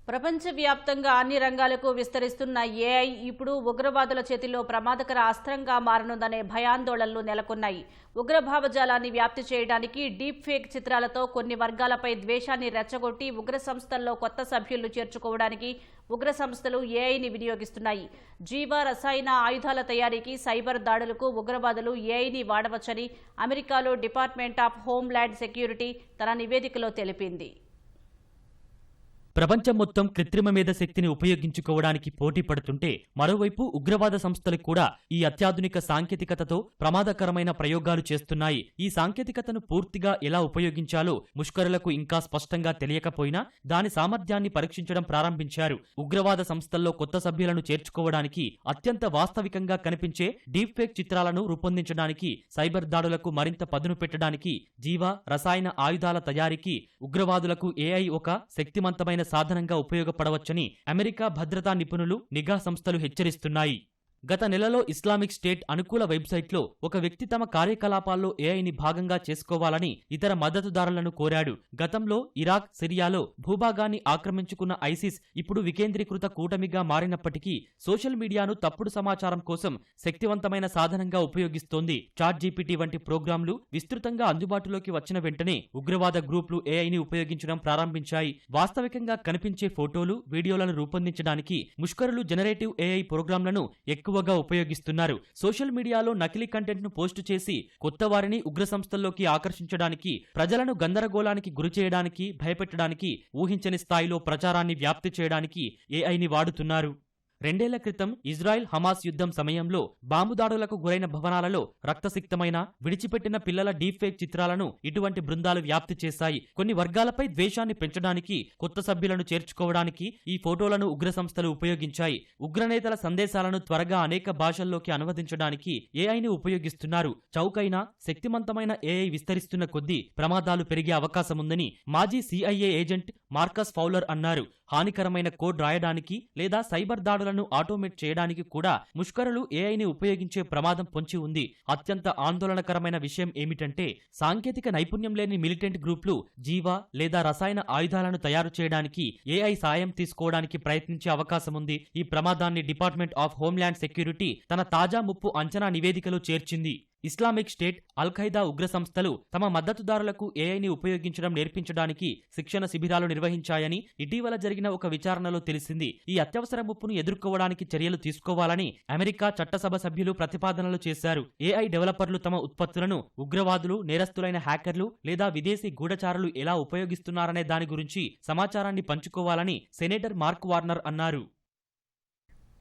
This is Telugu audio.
ప్రపంచవ్యాప్తంగా అన్ని రంగాలకు విస్తరిస్తున్న ఏఐ ఇప్పుడు ఉగ్రవాదుల చేతిలో ప్రమాదకర అస్త్రంగా మారనుందనే భయాందోళనలు నెలకొన్నాయి. ఉగ్రభావజాలాన్ని వ్యాప్తి చేయడానికి డీప్ ఫేక్ చిత్రాలతో కొన్ని వర్గాలపై ద్వేషాన్ని రెచ్చగొట్టి ఉగ్ర సంస్థల్లో కొత్త సభ్యులు చేర్చుకోవడానికి ఉగ్ర సంస్థలు ఏఐని వినియోగిస్తున్నాయి. జీవ రసాయన ఆయుధాల తయారీకి సైబర్ దాడులకు ఉగ్రవాదులు ఏఐని వాడవచ్చని అమెరికాలో డిపార్ట్మెంట్ ఆఫ్ హోమ్ల్యాండ్ సెక్యూరిటీ తన నివేదికలో తెలిపింది. ప్రపంచం మొత్తం కృత్రిమ మేధశక్తిని ఉపయోగించుకోవడానికి పోటీ పడుతుంటే మరోవైపు ఉగ్రవాద సంస్థలు కూడా ఈ అత్యాధునిక సాంకేతికతతో ప్రమాదకరమైన ప్రయోగాలు చేస్తున్నాయి. ఈ సాంకేతికతను పూర్తిగా ఎలా ఉపయోగించాలో ముష్కరులకు ఇంకా స్పష్టంగా తెలియకపోయినా దాని సామర్థ్యాన్ని పరీక్షించడం ప్రారంభించారు. ఉగ్రవాద సంస్థల్లో కొత్త సభ్యులను చేర్చుకోవడానికి అత్యంత వాస్తవికంగా కనిపించే డీప్ ఫేక్ చిత్రాలను రూపొందించడానికి, సైబర్ దాడులకు మరింత పదును పెట్టడానికి, జీవ రసాయన ఆయుధాల తయారీకి ఉగ్రవాదులకు ఏఐ ఒక శక్తివంతమైన సాధనంగా ఉపయోగపడవచ్చని అమెరికా భద్రతా నిపుణులు, నిఘా సంస్థలు హెచ్చరిస్తున్నాయి. గత నెలలో ఇస్లామిక్ స్టేట్ అనుకూల వెబ్సైట్లో ఒక వ్యక్తి తమ కార్యకలాపాల్లో ఏఐని భాగంగా చేసుకోవాలని ఇతర మద్దతుదారులను కోరాడు. గతంలో ఇరాక్, సిరియాలో భూభాగాన్ని ఆక్రమించుకున్న ఐసిస్ ఇప్పుడు వికేంద్రీకృత కూటమిగా మారినప్పటికీ సోషల్ మీడియాను తప్పుడు సమాచారం కోసం శక్తివంతమైన సాధనంగా ఉపయోగిస్తోంది. చాట్‌జీపీటీ వంటి ప్రోగ్రాంలు విస్తృతంగా అందుబాటులోకి వచ్చిన వెంటనే ఉగ్రవాద గ్రూపులు ఏఐని ఉపయోగించడం ప్రారంభించాయి. వాస్తవికంగా కనిపించే ఫోటోలు, వీడియోలను రూపొందించడానికి ముష్కరులు జనరేటివ్ ఏఐ ప్రోగ్రాంలను ఎక్కువగా ఉపయోగిస్తున్నారు. సోషల్ మీడియాలో నకిలీ కంటెంట్ ను పోస్టు చేసి కొత్త వారిని ఉగ్ర సంస్థల్లోకి ఆకర్షించడానికి, ప్రజలను గందరగోళానికి గురిచేయడానికి, భయపెట్టడానికి, ఊహించని స్థాయిలో ప్రచారాన్ని వ్యాప్తి చేయడానికి ఏఐని వాడుతున్నారు. 2 ఏళ్ల క్రితం ఇజ్రాయెల్ హమాస్ యుద్ధం సమయంలో బాంబు దాడులకు గురైన భవనాలలో రక్తసిక్తమైన, విడిచిపెట్టిన పిల్లల డీప్ ఫేక్ చిత్రాలను ఇటువంటి బృందాలు వ్యాప్తి చేశాయి. కొన్ని వర్గాలపై ద్వేషాన్ని పెంచడానికి, కొత్త సభ్యులను చేర్చుకోవడానికి ఈ ఫోటోలను ఉగ్ర సంస్థలు ఉపయోగించాయి. ఉగ్రనేతల సందేశాలను త్వరగా అనేక భాషల్లోకి అనువదించడానికి ఏఐని ఉపయోగిస్తున్నారు. చౌకైన, శక్తివంతమైన ఏఐ విస్తరిస్తున్న కొద్దీ ప్రమాదాలు పెరిగే అవకాశముందని మాజీ సిఐఏ ఏజెంట్ మార్కస్ ఫౌలర్ అన్నారు. హానికరమైన కోడ్ రాయడానికి లేదా సైబర్ దాడులను ఆటోమేట్ చేయడానికి కూడా ముష్కరులు ఏఐని ఉపయోగించే ప్రమాదం పొంచి ఉంది. అత్యంత ఆందోళనకరమైన విషయం ఏమిటంటే సాంకేతిక నైపుణ్యం లేని మిలిటెంట్ గ్రూపులు జీవ లేదా రసాయన ఆయుధాలను తయారు చేయడానికి ఏఐ సాయం తీసుకోవడానికి ప్రయత్నించే అవకాశముంది. ఈ ప్రమాదాన్ని డిపార్ట్మెంట్ ఆఫ్ హోమ్ల్యాండ్ సెక్యూరిటీ తన తాజా ముప్పు అంచనా నివేదికలో చేర్చింది. ఇస్లామిక్ స్టేట్, అల్ ఖైదా ఉగ్ర సంస్థలు తమ మద్దతుదారులకు ఏఐని ఉపయోగించడం నేర్పించడానికి శిక్షణ శిబిరాలు నిర్వహించాయని ఇటీవల జరిగిన ఒక విచారణలో తెలిసింది. ఈ అత్యవసర ముప్పును ఎదుర్కోవడానికి చర్యలు తీసుకోవాలని అమెరికా చట్టసభ సభ్యులు ప్రతిపాదనలు చేశారు. ఏఐ డెవలపర్లు తమ ఉత్పత్తులను ఉగ్రవాదులు, నేరస్తులైన హ్యాకర్లు లేదా విదేశీ గూఢచారులు ఎలా ఉపయోగిస్తున్నారనే దాని గురించి సమాచారాన్ని పంచుకోవాలని సెనేటర్ మార్క్ వార్నర్ అన్నారు.